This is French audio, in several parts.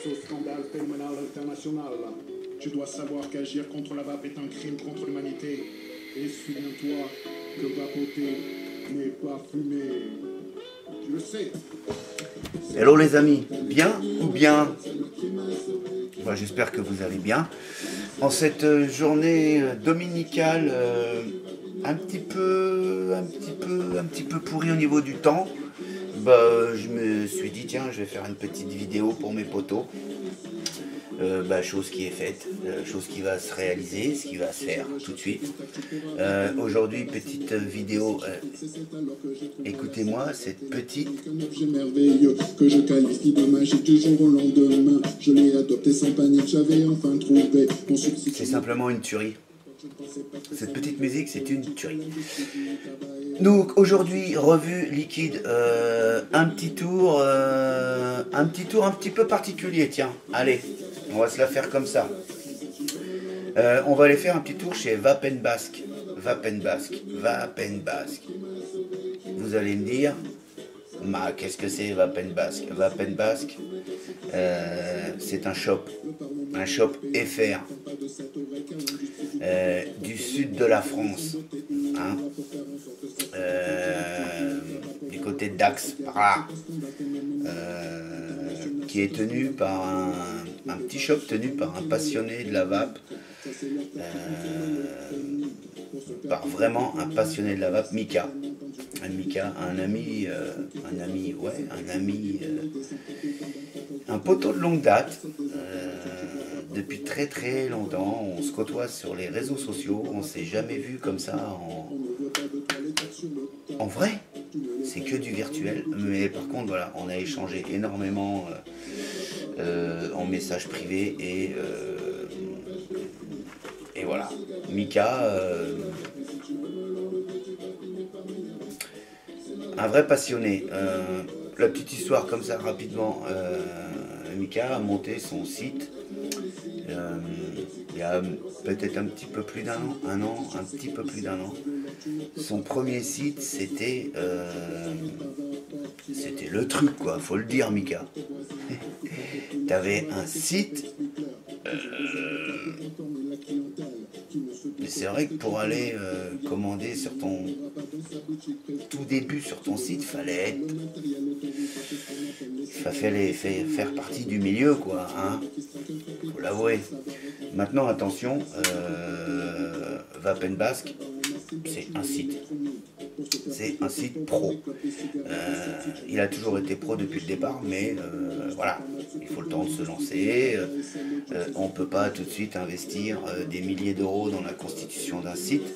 au scandale phénoménal international. Tu dois savoir qu'agir contre la vape est un crime contre l'humanité. Et souviens-toi que vapoter n'est pas fumer. Tu le sais. Hello les amis, bien ou bien? J'espère que vous allez bien. En cette journée dominicale un petit peu pourrie au niveau du temps, je me suis dit tiens, je vais faire une petite vidéo pour mes potos. Chose qui est faite, chose qui va se réaliser, ce qui va se faire tout de suite. Aujourd'hui, petite vidéo, écoutez-moi cette petite. Que je qualifie de magique du jour au lendemain. Je l'ai adopté sans panique, j'avais enfin trouvé mon succès. C'est simplement une tuerie. Cette petite musique, c'est une tuerie. Donc aujourd'hui, revue liquide, un petit tour un petit peu particulier, tiens, allez, on va se la faire comme ça. On va aller faire un petit tour chez Vapen Basque. Vous allez me dire, qu'est-ce que c'est Vapen Basque? Vapen Basque, c'est un shop FR. Du sud de la France, hein, du côté de Dax, qui est tenu par un petit shop tenu par un passionné de la vape, Mika. Un poteau de longue date. Depuis très très longtemps, on se côtoie sur les réseaux sociaux, on s'est jamais vu comme ça en vrai. C'est que du virtuel, mais par contre voilà, on a échangé énormément en messages privés et voilà. Mika, un vrai passionné. La petite histoire comme ça rapidement, Mika a monté son site. Il y a peut-être un petit peu plus d'un an, un petit peu plus d'un an. Son premier site, c'était le truc, quoi, faut le dire, Mika. T'avais un site, c'est vrai que pour aller commander sur ton tout début sur ton site, fallait faire partie du milieu, quoi, hein, faut l'avouer. Maintenant, attention, Vapen Basque, c'est un site. C'est un site pro. Il a toujours été pro depuis le départ, mais voilà, il faut le temps de se lancer. On ne peut pas tout de suite investir des milliers d'euros dans la constitution d'un site.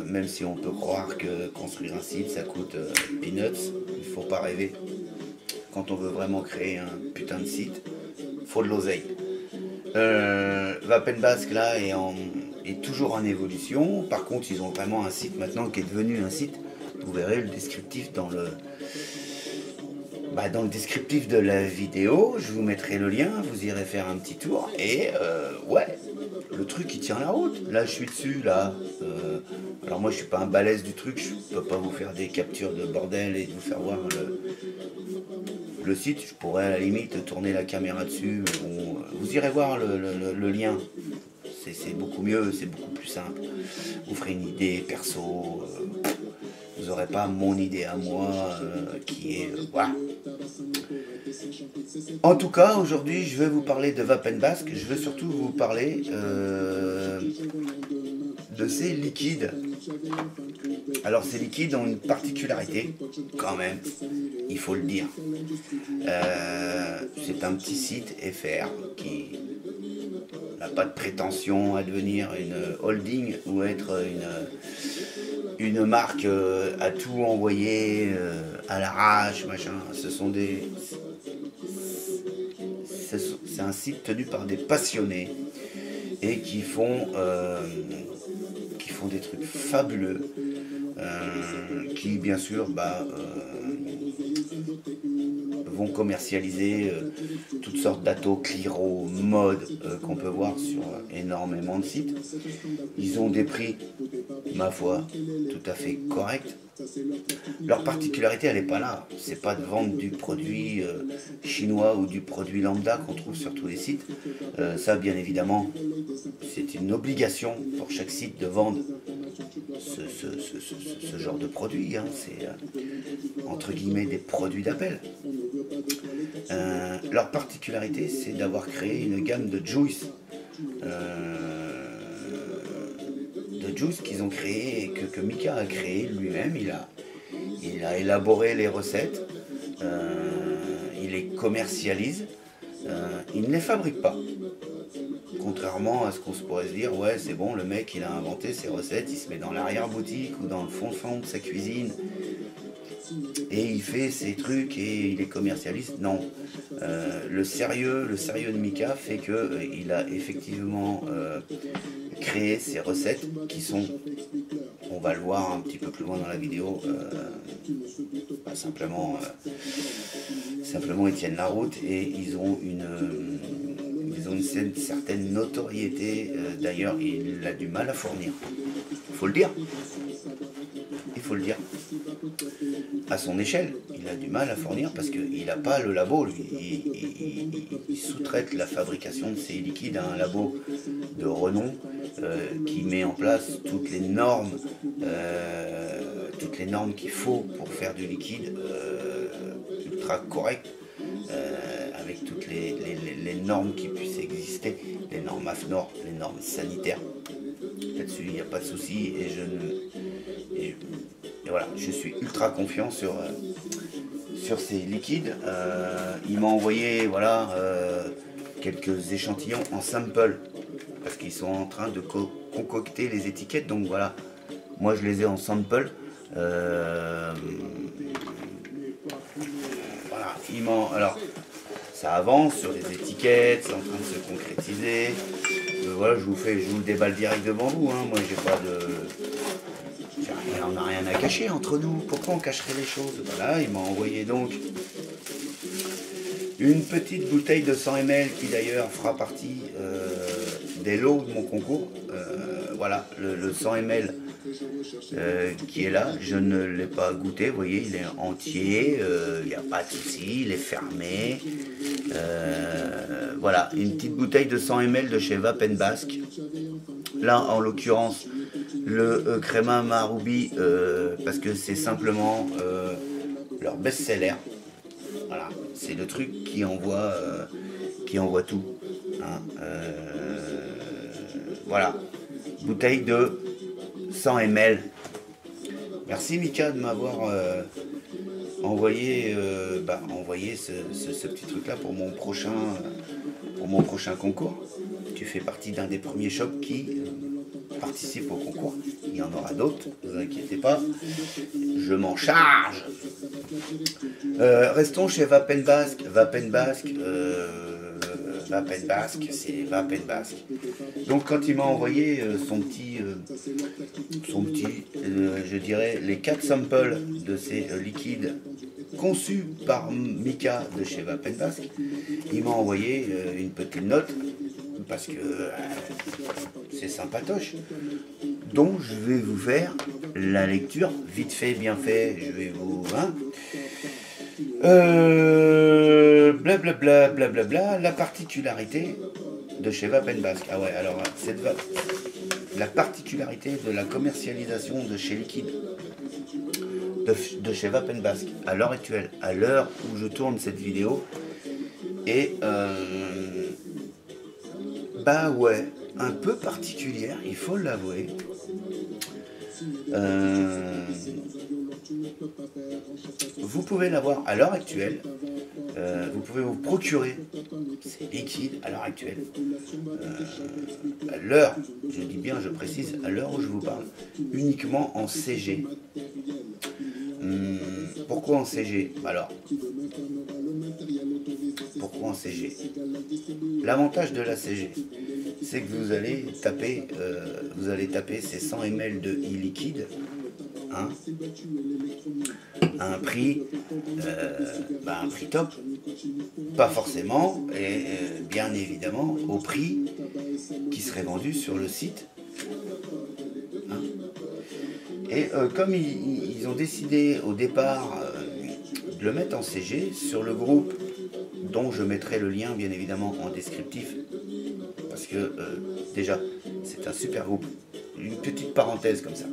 Même si on peut croire que construire un site, ça coûte peanuts, il ne faut pas rêver. Quand on veut vraiment créer un putain de site, il faut de l'oseille. Vapen Basque là est toujours en évolution. Par contre, ils ont vraiment un site maintenant qui est devenu un site. Vous verrez le descriptif dans le descriptif de la vidéo. Je vous mettrai le lien, vous irez faire un petit tour. Et ouais, le truc il tient la route. Là, je suis dessus là. Alors moi, je suis pas un balèze du truc. Je peux pas vous faire des captures de bordel et vous faire voir le site. Je pourrais à la limite tourner la caméra dessus. Vous irez voir le lien. C'est beaucoup mieux, c'est beaucoup plus simple. Vous ferez une idée perso. Vous n'aurez pas mon idée à moi qui est... voilà. En tout cas, aujourd'hui, je vais vous parler de Vapen Basque. Je vais surtout vous parler de ces liquides. Alors, ces liquides ont une particularité, quand même, il faut le dire. C'est un petit site FR qui n'a pas de prétention à devenir une holding ou être une marque à tout envoyer à l'arrache, machin. C'est un site tenu par des passionnés et qui font des trucs fabuleux, vont commercialiser toutes sortes d'Ato, Cliro, Mode qu'on peut voir sur énormément de sites. Ils ont des prix, ma foi, tout à fait corrects. Leur particularité, elle n'est pas là. C'est pas de vendre du produit chinois ou du produit lambda qu'on trouve sur tous les sites. Ça, bien évidemment, c'est une obligation pour chaque site de vendre ce genre de produit. Hein. C'est entre guillemets des produits d'appel. Leur particularité, c'est d'avoir créé une gamme de juice. Qu'ils ont créé et que Mika a créé lui-même. Il a élaboré les recettes, il les commercialise, il ne les fabrique pas. Contrairement à ce qu'on se pourrait se dire, ouais c'est bon, le mec il a inventé ses recettes, il se met dans l'arrière-boutique ou dans le fond de sa cuisine et il fait ses trucs et il les commercialise. Non, le sérieux de Mika fait qu'il a effectivement créé ces recettes qui sont, on va le voir un petit peu plus loin dans la vidéo, simplement ils tiennent la route et ils ont une certaine notoriété. D'ailleurs il a du mal à fournir, il faut le dire. À son échelle, il a du mal à fournir parce qu'il n'a pas le labo, lui. Il sous-traite la fabrication de ses liquides à un labo de renom qui met en place toutes les normes qu'il faut pour faire du liquide ultra correct, avec toutes les normes qui puissent exister, les normes AFNOR, les normes sanitaires. Là-dessus, il n'y a pas de souci et voilà, je suis ultra confiant sur ces liquides. Il m'a envoyé quelques échantillons en sample parce qu'ils sont en train de concocter les étiquettes. Donc voilà, moi je les ai en sample. Voilà, alors ça avance sur les étiquettes, c'est en train de se concrétiser. Voilà, je vous le déballe direct devant vous. Hein. Moi on n'a rien à cacher entre nous. Pourquoi on cacherait les choses? Voilà, il m'a envoyé donc une petite bouteille de 100 ml qui d'ailleurs fera partie des lots de mon concours. Voilà, le 100 ml qui est là. Je ne l'ai pas goûté, vous voyez, il est entier, il n'y a pas de souci, il est fermé. Voilà, une petite bouteille de 100 ml de chez Vapen Basque. Là, en l'occurrence, le Crema Marubi, parce que c'est simplement leur best-seller. Voilà, c'est le truc qui envoie tout. Hein. Voilà, bouteille de 100 ml. Merci Mika de m'avoir envoyé ce petit truc là pour mon prochain concours. Tu fais partie d'un des premiers shops qui participe au concours. Il y en aura d'autres, ne vous inquiétez pas, je m'en charge. Restons chez Vapen Basque. C'est Vapen Basque. Donc quand il m'a envoyé son petit, je dirais, les 4 samples de ces liquides conçus par Mika de chez Vapen Basque, il m'a envoyé une petite note parce que c'est sympatoche. Donc je vais vous faire la lecture, vite fait, bien fait, je vais vous... Blablabla, la particularité de chez Vapen Basque. Ah ouais, alors, la particularité de la commercialisation de chez Liquide, de chez Vapen Basque, à l'heure actuelle, à l'heure où je tourne cette vidéo, et bah ouais, un peu particulière, il faut l'avouer. Vous pouvez l'avoir à l'heure actuelle, vous pouvez vous procurer ces liquides à l'heure actuelle, à l'heure, je dis bien, je précise, à l'heure où je vous parle, uniquement en CG. Pourquoi en CG? Alors, pourquoi en CG? L'avantage de la CG, c'est que vous allez taper ces 100 ml de e-liquide, hein, à un prix top. Pas forcément, et bien évidemment au prix qui serait vendu sur le site. Hein. Et comme ils ont décidé au départ de le mettre en CG sur le groupe, dont je mettrai le lien bien évidemment en descriptif, parce que déjà c'est un super groupe. Une petite parenthèse comme ça.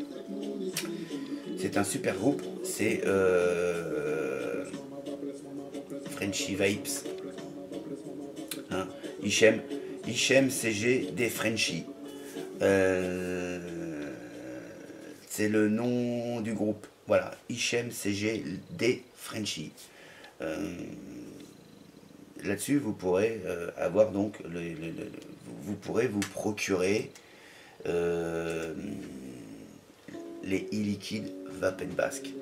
C'est un super groupe, c'est Frenchy Vibes. Hein, Hichem CG des Frenchies. C'est le nom du groupe. Voilà, Hichem CG des Frenchies. Là-dessus, vous pourrez avoir donc vous pourrez vous procurer les e-liquid Vapen Basque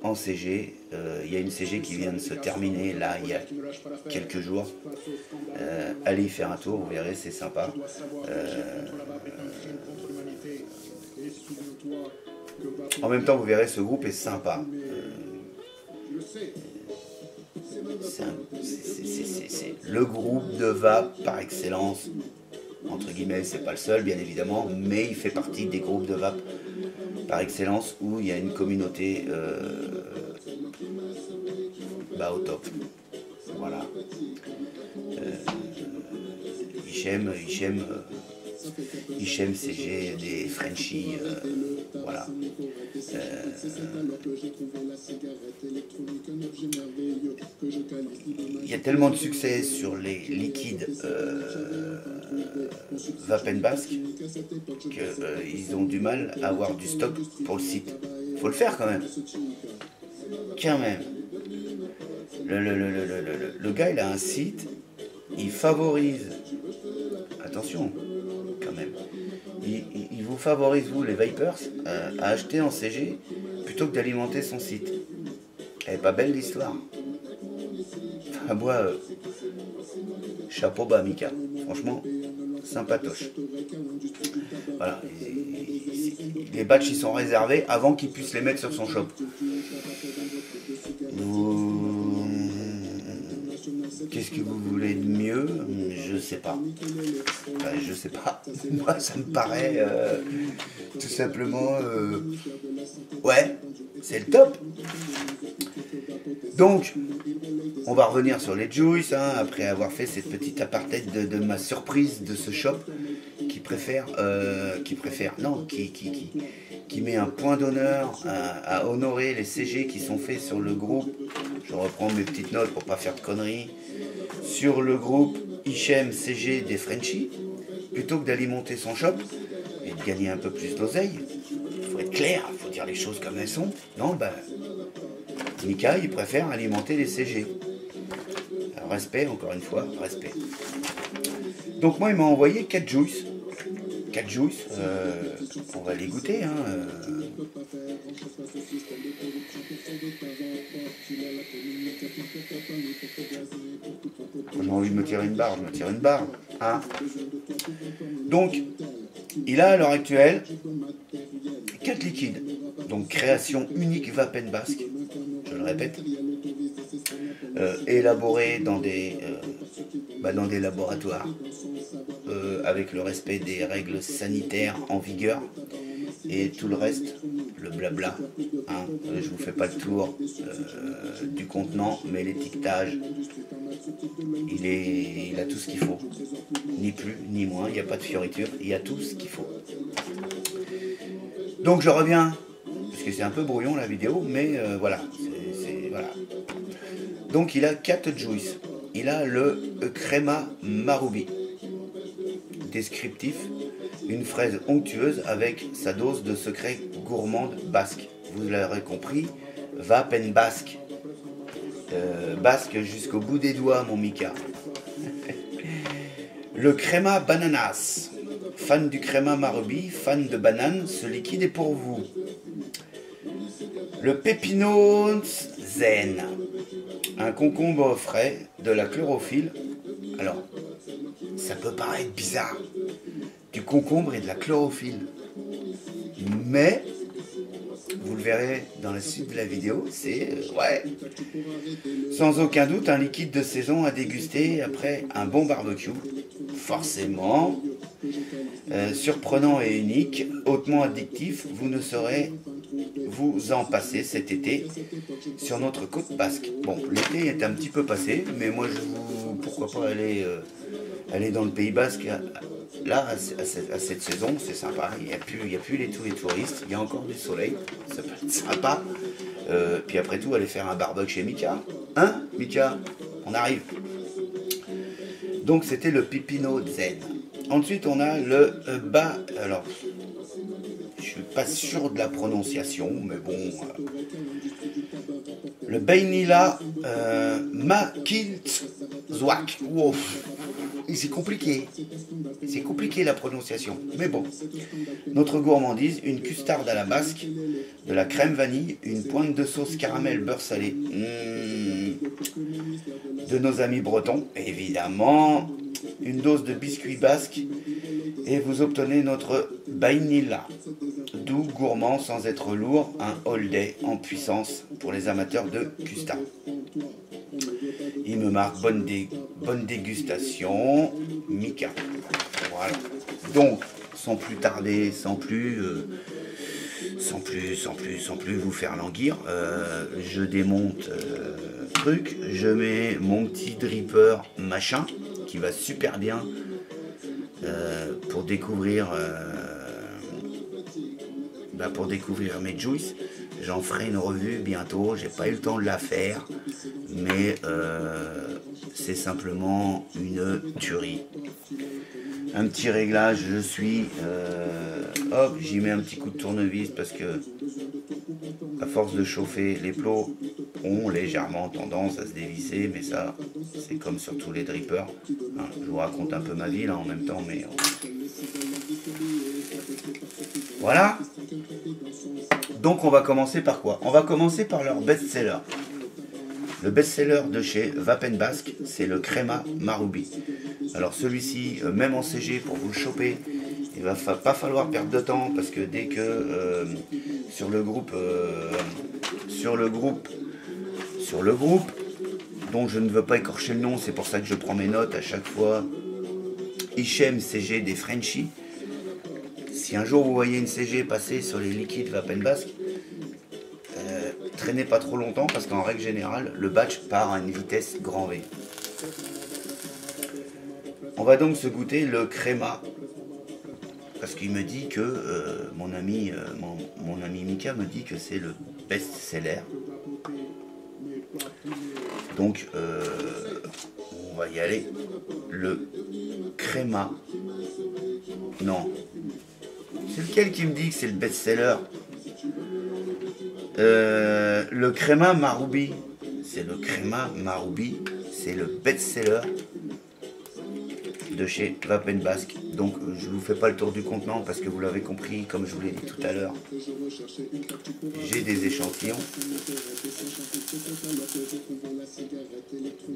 en CG. Il y a une CG qui vient de se terminer là il y a quelques jours. Allez y faire un tour, vous verrez, c'est sympa. En même temps, vous verrez, ce groupe est sympa. C'est le groupe de vape par excellence. Entre guillemets, c'est pas le seul bien évidemment, mais il fait partie des groupes de vape par excellence où il y a une communauté au top. Voilà. Hichem CG des Frenchies, voilà. Il y a tellement de succès sur les liquides Vapen Basque qu'ils ont du mal à avoir du stock pour le site. Faut le faire quand même. Quand même. Le gars, il a un site, il favorise, attention, quand même, il vous favorise, vous, les Vapers, à acheter en CG plutôt que d'alimenter son site. Elle est pas belle l'histoire. Enfin, moi, chapeau bas, Mika. Franchement, sympatoche. Voilà. Les batchs, ils sont réservés avant qu'il puisse les mettre sur son shop. Qu'est-ce que vous voulez de mieux? Je sais pas. Enfin, je sais pas. Moi, ça me paraît tout simplement... ouais, c'est le top. Donc, on va revenir sur les Juice, hein, après avoir fait cette petite apartheid de ma surprise de ce shop qui met un point d'honneur à honorer les CG qui sont faits sur le groupe. Je reprends mes petites notes pour pas faire de conneries. Sur le groupe Hichem CG des Frenchies, plutôt que d'alimenter son shop et de gagner un peu plus d'oseille. Il faut être clair, il faut dire les choses comme elles sont. Non, Mika, il préfère alimenter les CG. Alors, respect, encore une fois, respect. Donc moi, il m'a envoyé 4 Juice. 4 Juice, on va les goûter. Hein, J'ai envie de me tirer une barre, je me tire une barre. Hein. Donc, il a à l'heure actuelle 4 liquides. Donc, création unique Vapen Basque, je le répète. Élaboré dans des laboratoires avec le respect des règles sanitaires en vigueur et tout le reste, le blabla. Hein, je vous fais pas le tour du contenant, mais l'étiquetage, il a tout ce qu'il faut. Ni plus, ni moins, il n'y a pas de fioriture, il y a tout ce qu'il faut. Donc je reviens, parce que c'est un peu brouillon la vidéo, mais voilà, voilà. Donc il a 4 Juice. Il a le Crema Marubi. Descriptif, une fraise onctueuse avec sa dose de secret gourmande basque. Vous l'aurez compris, Vapen Basque. Basque jusqu'au bout des doigts, mon Mika. Le Crema Bananas. Fan du Crema Marubi, fan de banane, ce liquide est pour vous. Le Pépino Zen. Un concombre frais, de la chlorophylle. Alors, ça peut paraître bizarre. Du concombre et de la chlorophylle. Mais, vous le verrez dans la suite de la vidéo, c'est, ouais, sans aucun doute un liquide de saison à déguster après un bon barbecue. Forcément, surprenant et unique, hautement addictif, vous ne saurez vous en passer cet été sur notre côte basque. Bon, l'été est un petit peu passé, mais moi je vous, pourquoi pas aller dans le Pays Basque. Là, à cette saison, c'est sympa. Il n'y a plus tous les touristes. Il y a encore du soleil. Ça peut être sympa. Puis après tout, aller faire un barbecue chez Mika. Hein, Mika? On arrive. Donc, c'était le Pipino Zen. Ensuite, on a le bas. Alors, je suis pas sûr de la prononciation, mais bon. Le Bainila Makiltzwak. Wow. C'est compliqué. C'est compliqué la prononciation. Mais bon. Notre gourmandise, une custarde à la basque, de la crème vanille, une pointe de sauce caramel beurre salé. De nos amis bretons, évidemment. Une dose de biscuits basques. Et vous obtenez notre bainila. Doux, gourmand, sans être lourd. Un all day en puissance pour les amateurs de custard. Il me marque bonne dégustation, Mika. Voilà. Donc, sans plus tarder, sans plus vous faire languir, je démonte truc, je mets mon petit dripper machin qui va super bien pour découvrir mes juices. J'en ferai une revue bientôt, j'ai pas eu le temps de la faire, mais c'est simplement une tuerie. Un petit réglage, je suis, hop, j'y mets un petit coup de tournevis parce que à force de chauffer, les plots ont légèrement tendance à se dévisser, mais ça, c'est comme sur tous les drippers. Hein, je vous raconte un peu ma vie là en même temps, mais voilà. Donc on va commencer par quoi? On va commencer par leur best-seller. Le best-seller de chez Vapen Basque, c'est le Crema Maroubi. Alors celui-ci, même en CG, pour vous le choper, il va pas falloir perdre de temps parce que dès que sur le groupe dont je ne veux pas écorcher le nom, c'est pour ça que je prends mes notes à chaque fois, Hichem CG des Frenchies. Si un jour vous voyez une CG passer sur les liquides Vapen Basque, traînez pas trop longtemps parce qu'en règle générale, le batch part à une vitesse grand V. On va donc se goûter le Crema parce qu'il me dit que mon ami Mika me dit que c'est le best-seller. Donc on va y aller. Le Crema. Non. C'est lequel qui me dit que c'est le best-seller? Le Crema Maroubi. C'est le Crema Maroubi. C'est le best-seller de chez Vapen Basque. Donc je ne vous fais pas le tour du contenant parce que vous l'avez compris, comme je vous l'ai dit tout à l'heure, j'ai des échantillons.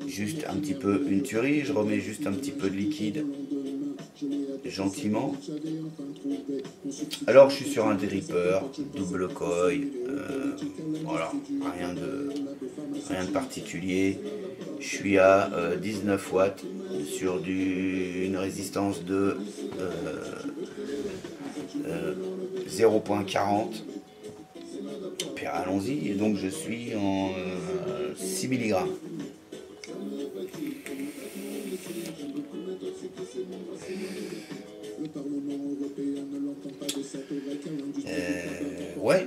Juste un petit peu une tuerie, je remets juste un petit peu de liquide gentiment. Alors je suis sur un dripper, double coil, voilà, rien de particulier. Je suis à 19 watts sur une résistance de 0.40. Puis allons-y, et donc je suis en 6 mg. Ouais,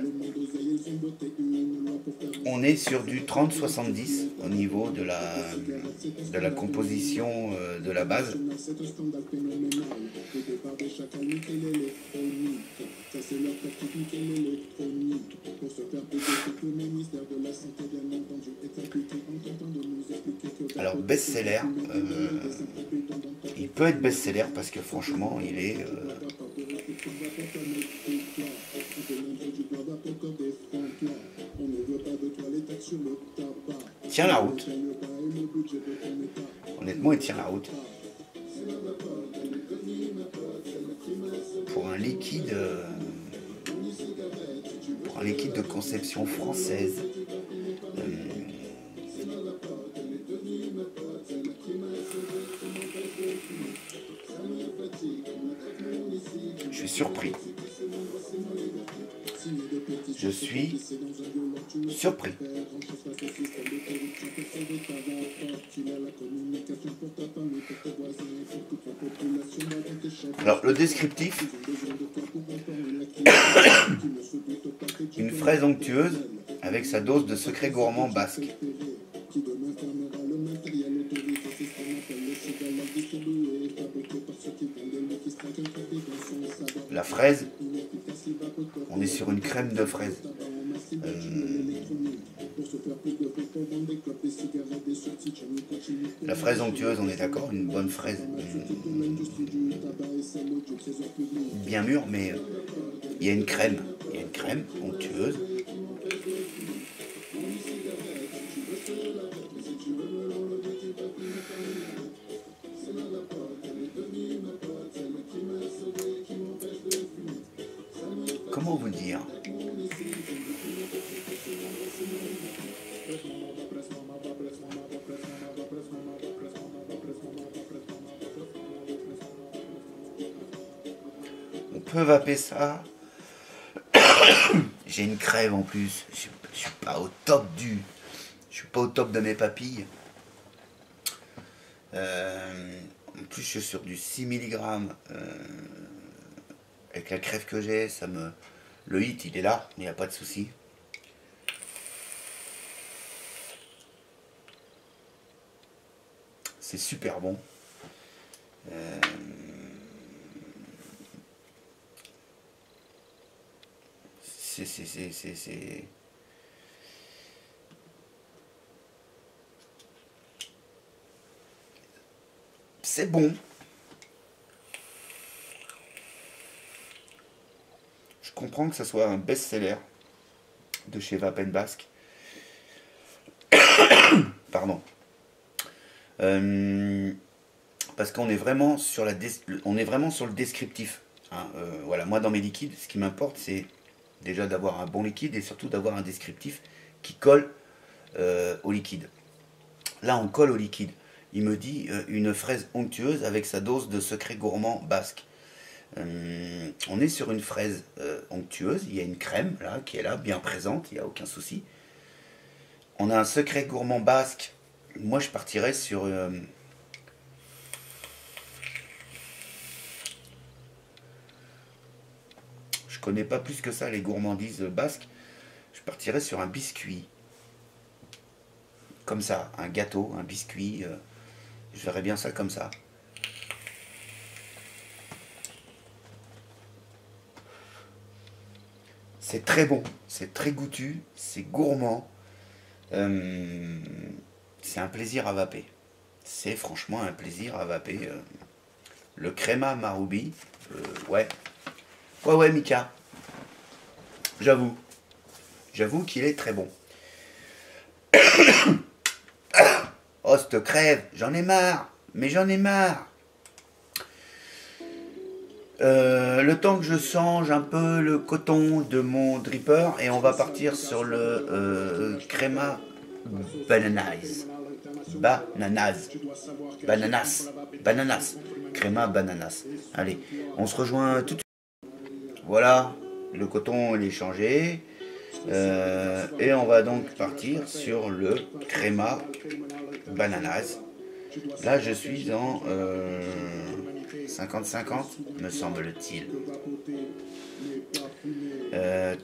on est sur du 30-70 au niveau de la composition de la base. Alors best-seller, il peut être best-seller parce que franchement il est tient la route. Honnêtement, il tient la route. Pour un liquide, un liquide de conception française. Je suis surpris. Je suis surpris. Alors, le descriptif. Une fraise onctueuse avec sa dose de secret gourmand basque. La fraise, on est sur une crème de fraise. La fraise onctueuse, on est d'accord, une bonne fraise bien mûre, mais il y a une crème onctueuse. Comment vous dire? On peut vaper ça. J'ai une crève en plus. Je suis pas au top je suis pas au top de mes papilles. En plus, je suis sur du 6 mg. Avec la crève que j'ai, le hit, il est là, il n'y a pas de souci. C'est super bon. C'est bon. Je comprends que ça soit un best-seller de chez Vapen Basque. Pardon. Parce qu'on est vraiment sur le descriptif. Hein. Voilà, moi dans mes liquides, ce qui m'importe, c'est déjà d'avoir un bon liquide et surtout d'avoir un descriptif qui colle au liquide. Là, on colle au liquide. Il me dit une fraise onctueuse avec sa dose de secret gourmand basque. On est sur une fraise onctueuse. Il y a une crème là qui est là, bien présente. Il n'y a aucun souci. On a un secret gourmand basque. Moi, je partirais sur je connais pas plus que ça les gourmandises basques. Je partirais sur un biscuit. Comme ça, un gâteau, un biscuit. Je verrais bien ça comme ça. C'est très bon, c'est très goûtu, c'est gourmand. C'est un plaisir à vaper. C'est franchement un plaisir à vaper. Le Crema Marubi, ouais. Ouais, Mika. J'avoue qu'il est très bon. Oh, cette crève, j'en ai marre. Mais j'en ai marre. Le temps que je change un peu le coton de mon dripper et on va partir sur le Crema Bananas. Bananas. Crema Bananas. Allez, on se rejoint tout de suite. Voilà, le coton il est changé. Et on va donc partir sur le Crema Bananas. Là, je suis en 50-50, me semble-t-il.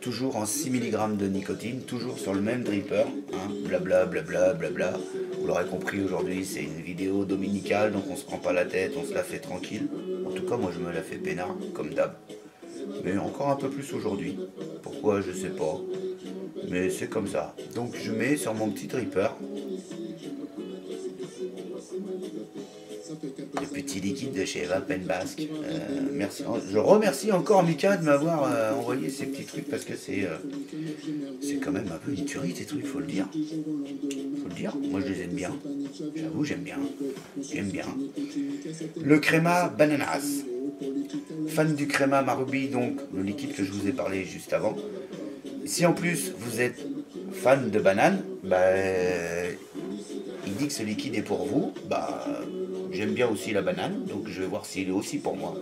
Toujours en 6 mg de nicotine, toujours sur le même dripper. Hein, blabla, blabla, blabla. Vous l'aurez compris, aujourd'hui, c'est une vidéo dominicale, donc on se prend pas la tête, on se la fait tranquille. En tout cas, moi, je me la fais peinard, comme d'hab. Mais encore un peu plus aujourd'hui. Pourquoi, je sais pas. Mais c'est comme ça. Donc, je mets sur mon petit dripper le petit liquide de chez Vapen Basque. Merci. Je remercie encore Mika de m'avoir envoyé ces petits trucs parce que c'est quand même un peu une tuerie ces trucs, faut le dire. Faut le dire. Moi je les aime bien. J'avoue, j'aime bien. J'aime bien. Le Crema Bananas. Fan du Crema Marubi, donc le liquide que je vous ai parlé juste avant. Si en plus vous êtes fan de banane, bah, il dit que ce liquide est pour vous. Bah, j'aime bien aussi la banane, donc je vais voir s'il est aussi pour moi.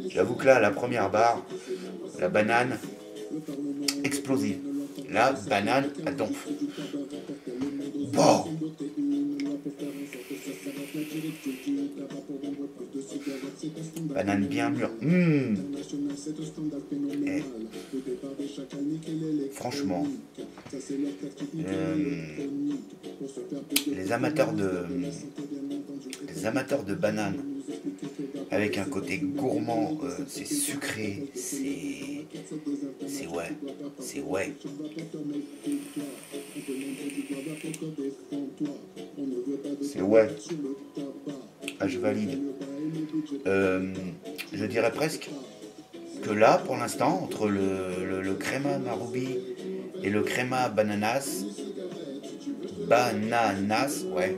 J'avoue que là, la première barre, la banane explosive. La banane à donf. Bon. Banane bien mûre. Et, franchement, les amateurs de bananes avec un côté gourmand, c'est sucré, c'est ouais, c'est ouais. C'est ouais. Ah, je valide. Je dirais presque que là, pour l'instant, entre le créma maroubi et le créma bananas, ouais.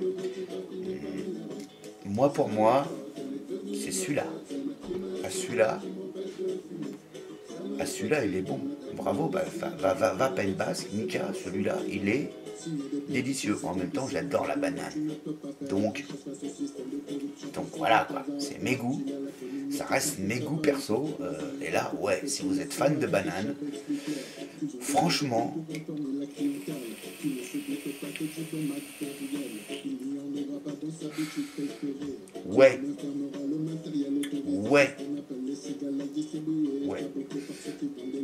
Moi, pour moi, c'est celui-là. À celui-là, il est bon. Bravo, bah, va Pen Basque, Mika, celui-là, il est délicieux. En même temps, j'adore la banane. Donc voilà, quoi. C'est mes goûts. Ça reste mes goûts perso. Et là, ouais, si vous êtes fan de banane, franchement, ouais.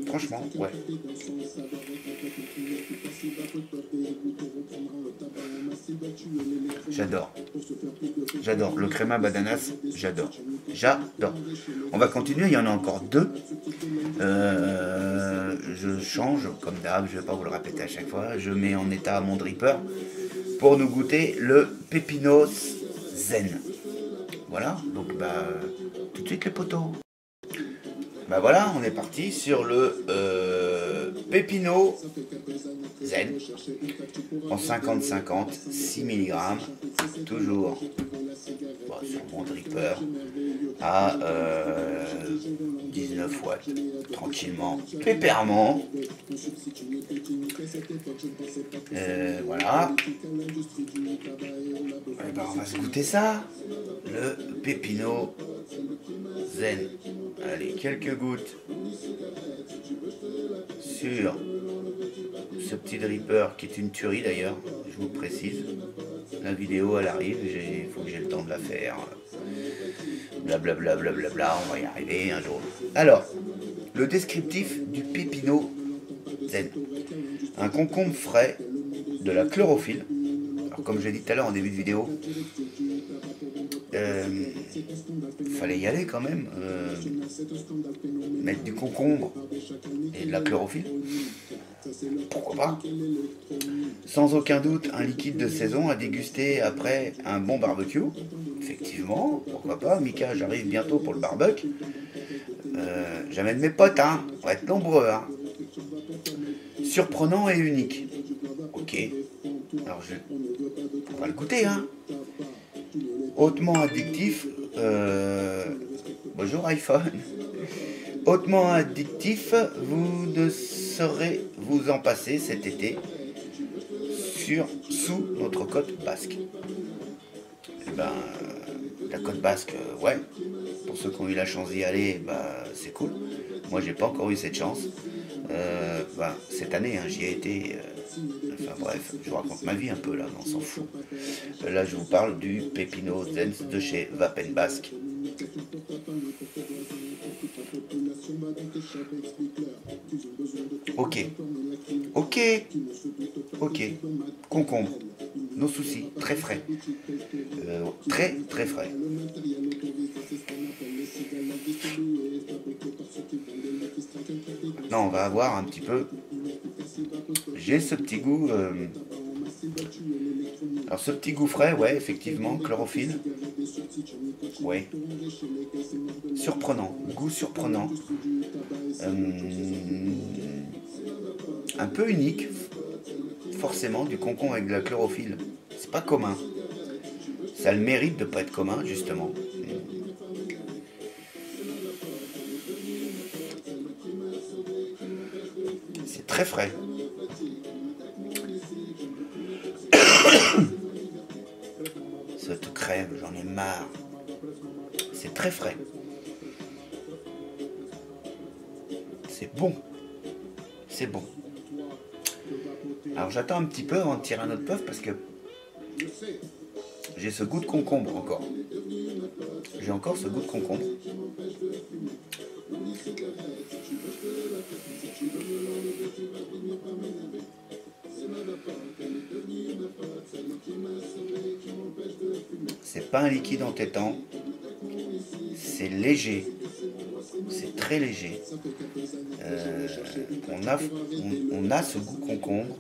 Franchement, ouais. J'adore. Le créma bananas, j'adore. On va continuer, il y en a encore deux. Je change, comme d'hab, je ne vais pas vous le répéter à chaque fois. Je mets en état mon dripper pour nous goûter le Pepino Zen. Voilà, donc bah, tout de suite les potos. Bah voilà, on est parti sur le Pepino Zen en 50-50, 6 mg, toujours sur mon dripper à 19 watts, tranquillement, pépèrement. Voilà. Et ben on va se goûter ça, le Pepino Zen. Allez, quelques gouttes sur ce petit dripper qui est une tuerie d'ailleurs, je vous précise. La vidéo elle arrive, il faut que j'ai le temps de la faire. Blablabla, on va y arriver un jour. Alors, le descriptif du Pepino Zen. Un concombre frais, de la chlorophylle. Alors, comme j'ai dit tout à l'heure en début de vidéo, fallait y aller quand même. Mettre du concombre et de la chlorophylle. Pourquoi pas? Sans aucun doute, un liquide de saison à déguster après un bon barbecue. Effectivement, pourquoi pas. Mika, j'arrive bientôt pour le barbecue. J'amène mes potes, hein. On va être nombreux, hein. Surprenant et unique. Ok. Alors, on va le goûter, hein. Hautement addictif. Bonjour iPhone. Hautement addictif, vous ne saurez vous en passer cet été sous notre côte basque. Et ben, la côte basque, ouais. Pour ceux qui ont eu la chance d'y aller, bah, c'est cool. Moi, j'ai pas encore eu cette chance. Cette année, hein, j'y ai été. Enfin bref, je vous raconte ma vie un peu là, mais on s'en fout. Là, je vous parle du Pepino Zen de chez Va Pen Basque. Ok. Concombre. Nos soucis, très frais. Très frais. Maintenant, on va avoir un petit peu... J'ai ce petit goût... Alors, ce petit goût frais, ouais, effectivement, chlorophylle. Ouais. Surprenant, goût surprenant. Un peu unique, forcément, du concombre avec de la chlorophylle. C'est pas commun. Ça a le mérite de pas être commun, justement. très frais. Cette crème, j'en ai marre. C'est très frais. C'est bon. C'est bon. Alors j'attends un petit peu avant de tirer un autre puff parce que j'ai ce goût de concombre encore. J'ai encore ce goût de concombre. C'est pas un liquide entêtant. C'est léger. C'est très léger. On a ce goût concombre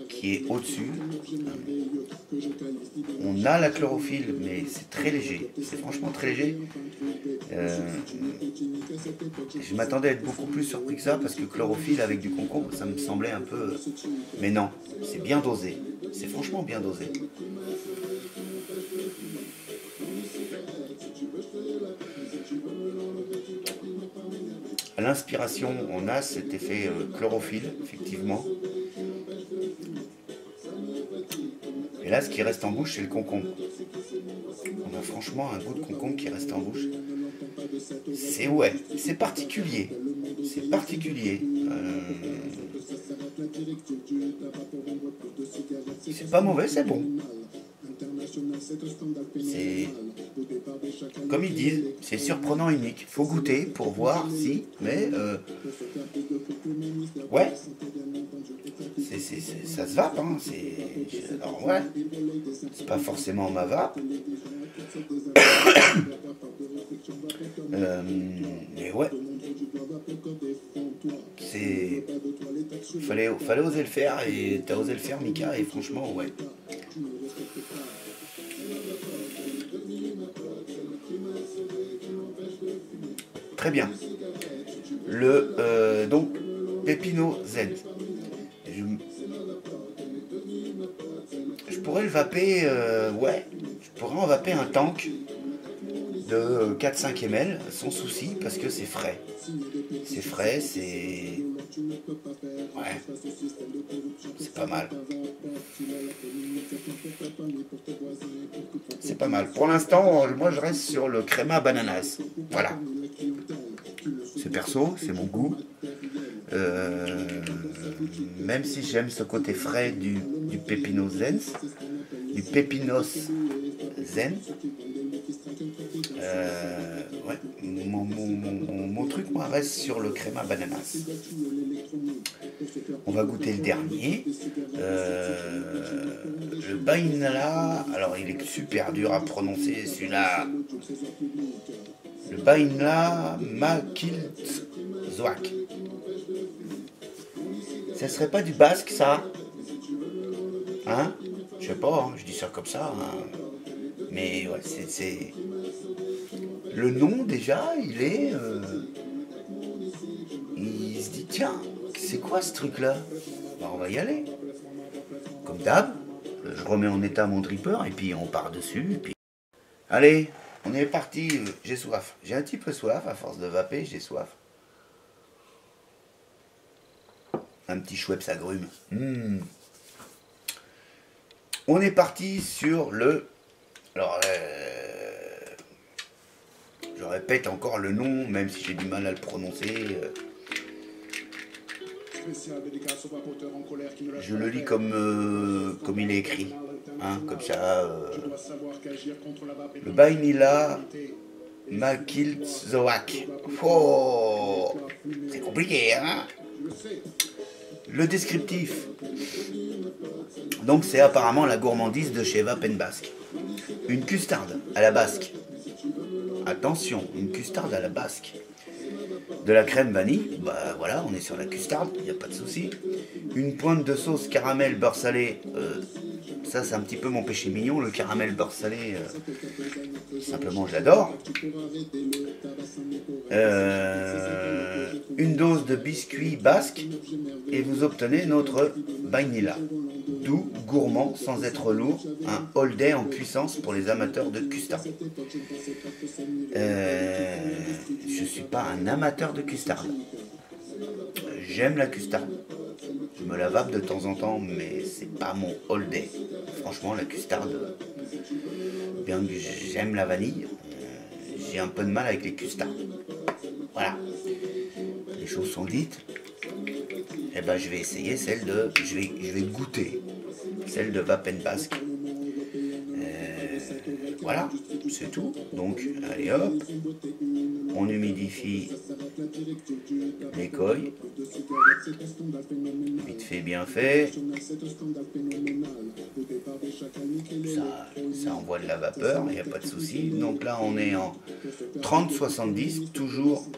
qui est au-dessus. On a la chlorophylle, mais c'est très léger. C'est franchement très léger. Je m'attendais à être beaucoup plus surpris que ça parce que chlorophylle avec du concombre, ça me semblait un peu... Mais non, c'est bien dosé. C'est franchement bien dosé. À l'inspiration, on a cet effet chlorophylle, effectivement. Et là, ce qui reste en bouche, c'est le concombre. On a franchement un goût de concombre qui reste en bouche. C'est particulier. C'est particulier. C'est pas mauvais, c'est bon. C'est, comme ils disent, c'est surprenant, unique. Faut goûter pour voir si, mais ouais, ça se vape, hein. Alors ouais, c'est pas forcément ma vape, mais ouais, fallait oser le faire et t'as osé le faire, Mika, et franchement ouais. Très bien. Donc, Pepino Z. Je pourrais le vaper, ouais, je pourrais en vaper un tank de 4-5 ml sans souci parce que c'est frais. C'est frais, c'est... Ouais, c'est pas mal. C'est pas mal. Pour l'instant, moi je reste sur le crema bananas. Voilà. C'est perso, c'est mon goût. Même si j'aime ce côté frais du Pepino Zen, du Pepinos Zen. Ouais, mon truc, moi, reste sur le crema bananas. On va goûter le dernier. Le Bainla, alors il est super dur à prononcer celui-là. Le Bainla Makiltzoak. Ça serait pas du basque, ça? Hein? Je sais pas, hein, je dis ça comme ça. Hein. Mais ouais, c'est... Le nom, déjà, il est... Il se dit, tiens, c'est quoi ce truc-là? Ben, on va y aller. Comme d'hab, je remets en état mon dripper et puis on part dessus. Et puis... Allez, on est parti. J'ai soif. J'ai un petit peu soif, à force de vaper, j'ai soif. Un petit Schweppes agrumes. On est parti sur le... Alors, je répète encore le nom, même si j'ai du mal à le prononcer. Je le lis comme il est écrit. Hein, comme ça. Le Bainila Makiltzoak. Oh, c'est compliqué, hein? Le descriptif. Donc c'est apparemment la gourmandise de chez Vapen Basque. Une custarde à la basque. Attention, une custarde à la basque. De la crème vanille, bah voilà, on est sur la custarde, il n'y a pas de souci. Une pointe de sauce caramel beurre salé, ça c'est un petit peu mon péché mignon, le caramel beurre salé, simplement j'adore. Une dose de biscuit basque et vous obtenez notre bainila. Doux, gourmand, sans être lourd, un all day en puissance pour les amateurs de custard. Je suis pas un amateur de custard. j'aime la custarde. Je me la vape de temps en temps, mais c'est pas mon all day. Franchement, la custarde, bien que j'aime la vanille, j'ai un peu de mal avec les custardes. Voilà. Les choses sont dites. Et ben, je vais essayer celle de... Je vais goûter celle de Vapen Basque. Voilà, c'est tout. Donc, allez hop, on humidifie les coils. Vite fait, bien fait. Ça envoie de la vapeur, il n'y a pas de souci. Donc là, on est en 30-70, toujours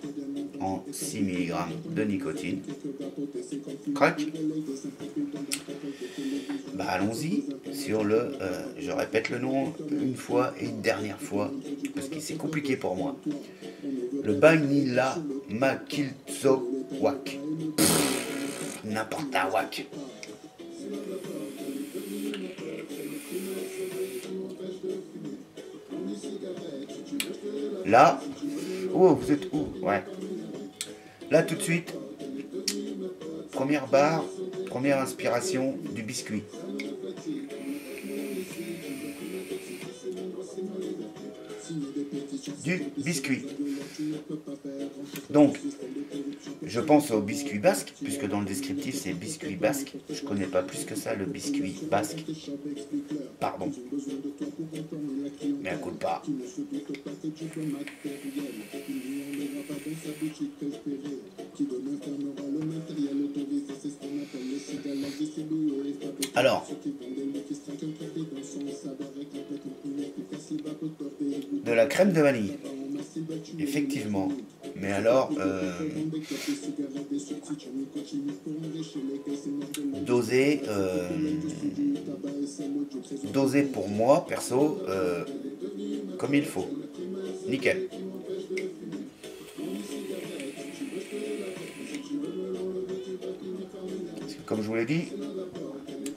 en 6 mg de nicotine. Crac. Bah, allons-y sur le... je répète le nom une fois et une dernière fois, parce que c'est compliqué pour moi. Le Vanilla Makilzowak. N'importe un wak. Là, oh, vous êtes où? Ouais. Là, tout de suite, première barre, première inspiration du biscuit. Du biscuit. Donc, je pense au biscuit basque, puisque dans le descriptif c'est biscuit basque. Je connais pas plus que ça le biscuit basque. Pardon. Mais à coup de pas. Alors, de la crème de vanille, effectivement, mais alors doser pour moi perso comme il faut, nickel. Parce que comme je vous l'ai dit,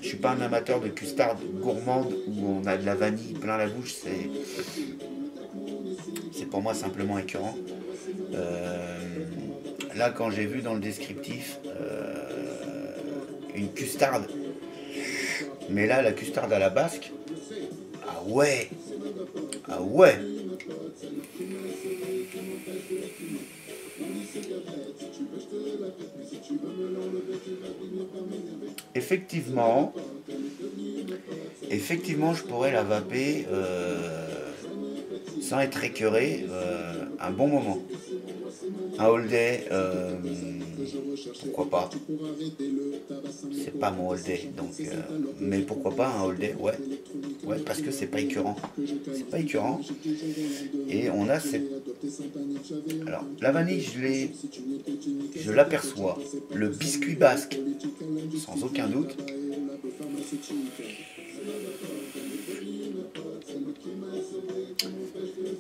je suis pas un amateur de custarde gourmande où on a de la vanille plein la bouche, c'est pour moi simplement écœurant. Là, quand j'ai vu dans le descriptif une custarde, mais là, la custarde à la basque, ah ouais, ah ouais. Effectivement, je pourrais la vaper sans être écœuré un bon moment. Un all day, pourquoi pas. C'est pas mon all day, donc, mais pourquoi pas un all day, ouais. Ouais, parce que c'est pas écœurant. C'est pas écœurant. Et on a cette... Alors, la vanille, je l'aperçois. Le biscuit basque, sans aucun doute.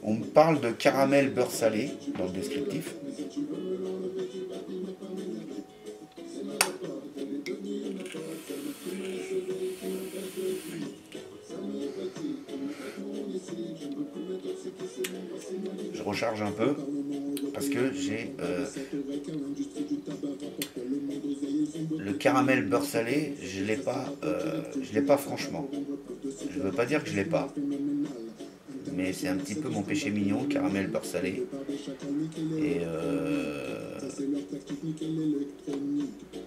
On me parle de caramel beurre salé dans le descriptif. Je recharge un peu parce que j'ai le caramel beurre salé, je l'ai pas franchement. Je veux pas dire que je l'ai pas, mais c'est un petit peu mon péché mignon, caramel beurre salé. Et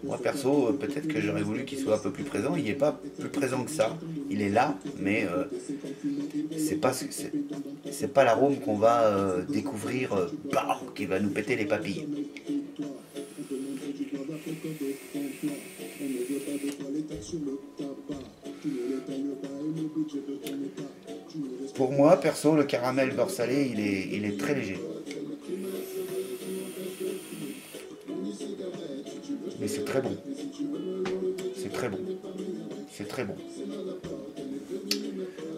moi perso, peut-être que j'aurais voulu qu'il soit un peu plus présent. Il n'est pas plus présent que ça. Il est là, mais c'est pas l'arôme qu'on va découvrir, qui va nous péter les papilles. Pour moi, perso, le caramel beurre salé, il est très léger. Mais c'est très bon. C'est très bon. C'est très bon.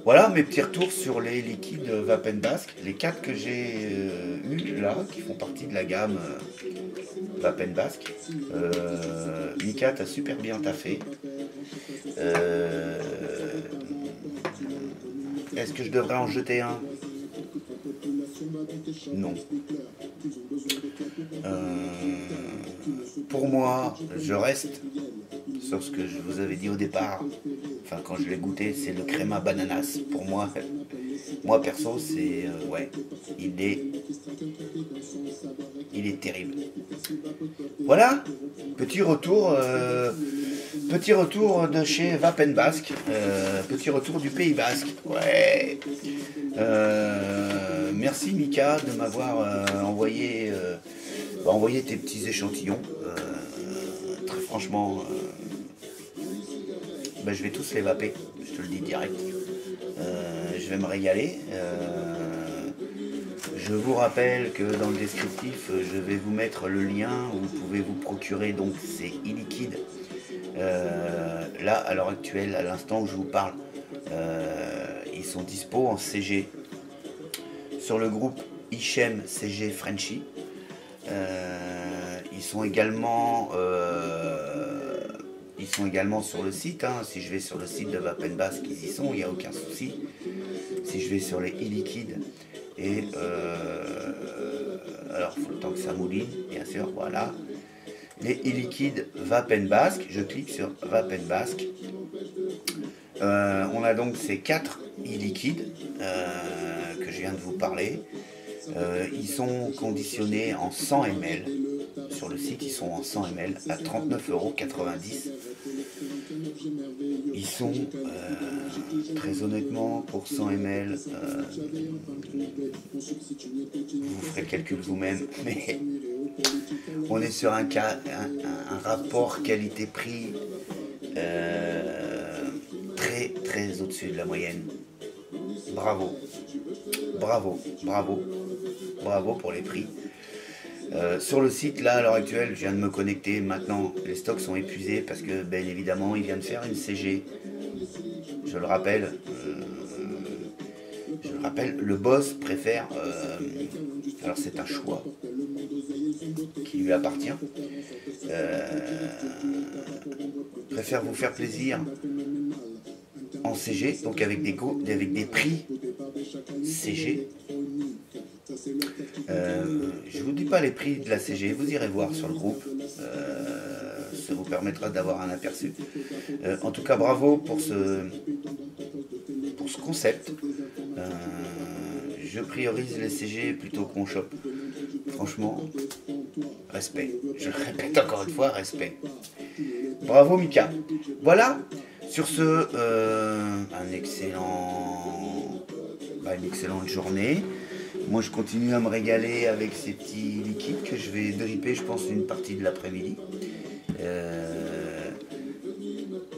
Voilà mes petits retours sur les liquides Vapen Basque. Les 4 que j'ai eu là, qui font partie de la gamme Vapen Basque. Mika, t'as super bien taffé. Est-ce que je devrais en jeter un? Non. Pour moi, je reste sur ce que je vous avais dit au départ. Enfin, quand je l'ai goûté, c'est le créma bananas. Pour moi perso, c'est ouais, il est terrible. Voilà, petit retour de chez Vapen Basque, petit retour du Pays Basque. Ouais. Merci Mika de m'avoir envoyé tes petits échantillons. Très franchement, je vais tous les vaper, je te le dis direct. Je vais me régaler. Je vous rappelle que dans le descriptif, je vais vous mettre le lien où vous pouvez vous procurer donc ces e-liquides. Là, à l'heure actuelle, à l'instant où je vous parle, ils sont dispo en CG sur le groupe Hichem CG Frenchy. Ils sont également sur le site. Hein. Si je vais sur le site de Vapen Basque, ils y sont, il n'y a aucun souci. Si je vais sur les e-liquides, et alors il faut le temps que ça mouline, bien sûr, voilà. Les e-liquides Vapen Basque, je clique sur Vapen Basque. On a donc ces 4 e-liquides que je viens de vous parler. Ils sont conditionnés en 100 ml. Sur le site, ils sont en 100 ml à 39,90 €. Ils sont, très honnêtement, pour 100 ml, vous ferez le calcul vous-même, mais on est sur un rapport qualité-prix très très au-dessus de la moyenne. Bravo, bravo, bravo, bravo pour les prix. Sur le site, là, à l'heure actuelle, je viens de me connecter. Maintenant, les stocks sont épuisés parce que, bien évidemment, il vient de faire une CG. Je le rappelle, le boss préfère... alors, c'est un choix qui lui appartient. Préfère vous faire plaisir en CG, donc avec des prix CG. Je vous dis pas les prix de la CG, vous irez voir sur le groupe, ça vous permettra d'avoir un aperçu. En tout cas, bravo pour ce concept. Je priorise les CG plutôt qu'on chope. Franchement, respect. Je le répète encore une fois, respect. Bravo Mika. Voilà, sur ce, une excellente journée. Moi, je continue à me régaler avec ces petits liquides que je vais dripper, je pense, une partie de l'après-midi.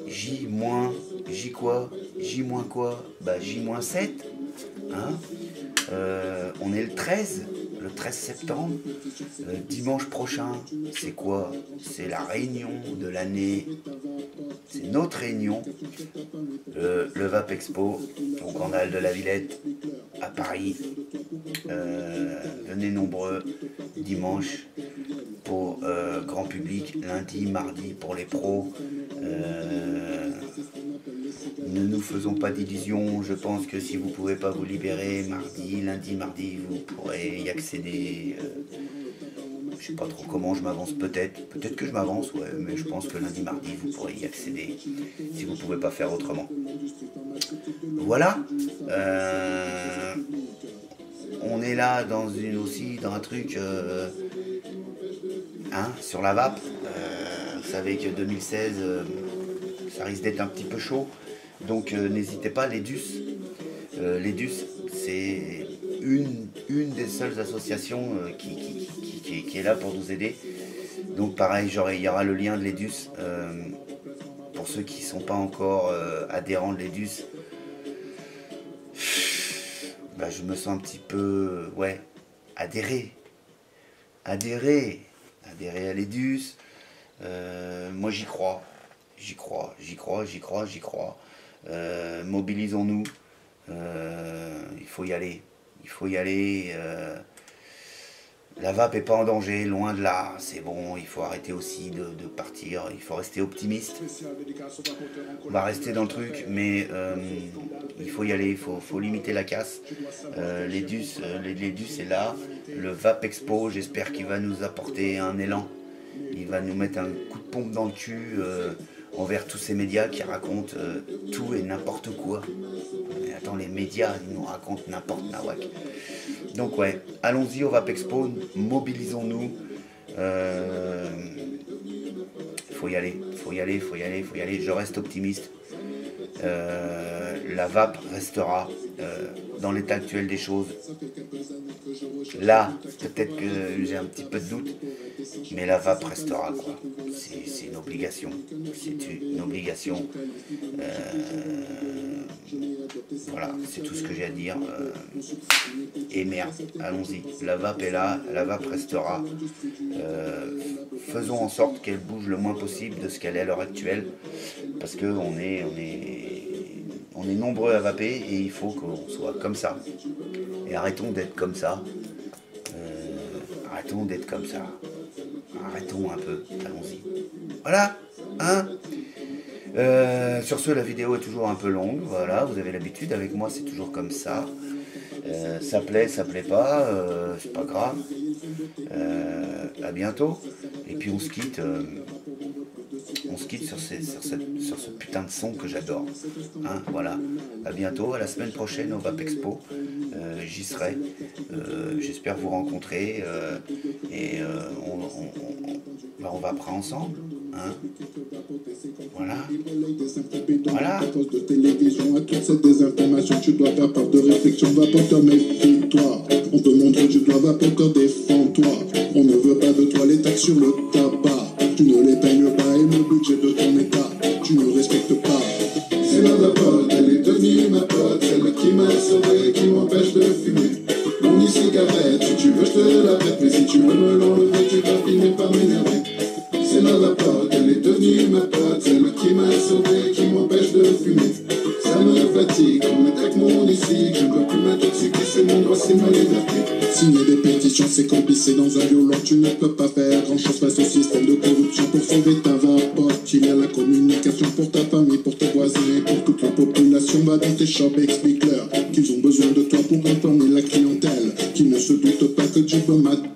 J-7. Hein. On est le 13 septembre. Dimanche prochain, c'est quoi? C'est la réunion de l'année. C'est notre réunion. Le VAP Expo, au Canal de la Villette, à Paris. Venez nombreux dimanche pour grand public, lundi, mardi pour les pros. Ne nous faisons pas d'illusions, je pense que si vous ne pouvez pas vous libérer lundi, mardi, vous pourrez y accéder. Je sais pas trop comment je m'avance, peut-être que je m'avance, ouais, mais je pense que lundi, mardi, vous pourrez y accéder si vous ne pouvez pas faire autrement. Voilà. On est là dans un truc sur la vape. Vous savez que 2016, ça risque d'être un petit peu chaud. Donc n'hésitez pas, l'EDUS. L'EDUS, c'est une des seules associations qui est là pour nous aider. Donc pareil, il y aura le lien de l'EDUS. Pour ceux qui ne sont pas encore adhérents de l'EDUS, je me sens un petit peu, adhérer à l'EDUS. Moi j'y crois. Mobilisons-nous. Il faut y aller. La vape est pas en danger, loin de là. C'est bon, il faut arrêter aussi de partir. Il faut rester optimiste. On va rester dans le truc, mais il faut y aller. Il faut limiter la casse. L'EDUS est là. Le Vape Expo, j'espère qu'il va nous apporter un élan. Il va nous mettre un coup de pompe dans le cul envers tous ces médias qui racontent tout et n'importe quoi. Mais attends, les médias, ils nous racontent n'importe nawak. Donc ouais, allons-y au Vape Expo, mobilisons-nous. Faut y aller, faut y aller, faut y aller, faut y aller. Je reste optimiste. La vape restera dans l'état actuel des choses. Là, peut-être que j'ai un petit peu de doute, mais la vape restera, quoi. C'est une obligation. C'est une obligation. Voilà, c'est tout ce que j'ai à dire. Et merde, allons-y. La vape est là, la vape restera. Faisons en sorte qu'elle bouge le moins possible de ce qu'elle est à l'heure actuelle, parce qu'on est nombreux à vaper et il faut qu'on soit comme ça. Et arrêtons d'être comme ça. Arrêtons d'être comme ça. Arrêtons un peu, allons-y. Voilà, hein. Sur ce, la vidéo est toujours un peu longue, voilà, vous avez l'habitude, avec moi c'est toujours comme ça. Ça plaît pas, c'est pas grave. À bientôt. Et puis on se quitte sur ce putain de son que j'adore. Hein, voilà. À bientôt, à la semaine prochaine au Vape Expo. J'y serai. J'espère vous rencontrer. Et on va prendre ensemble. Hein. Voilà. Voilà. De télévision à toute cette désinformation, tu dois faire part de réflexion, vapoteur, méfie-toi. On te montre, tu dois vapoteur, défends-toi. On ne veut pas de toi les taxes sur le tabac. Tu ne les payes pas et le budget de ton état, tu ne respectes pas. C'est la vapote, elle est devenue ma pote, celle qui m'a sauvé, qui m'empêche de fumer. Mon e-cigarette, si tu veux je te la prête, mais si tu veux me l'enlever, tu vas finir par m'énerver. C'est la vapote, elle est devenue ma pote, celle qui m'a sauvé, qui m'empêche de fumer. Ça me fatigue, on m'attaque mon ici, je ne veux plus m'intoxiquer, c'est mon droit, c'est ma liberté. Signer des pétitions, c'est comme pisser dans un violon, tu ne peux pas faire grand chose face au système de corruption pour sauver ta vapote. Il y a la communication pour ta famille, pour tes voisins et pour toute la population. Va dans tes shops, explique-leur qu'ils ont besoin de toi pour informer la clientèle, qui ne se doute pas que tu peux mater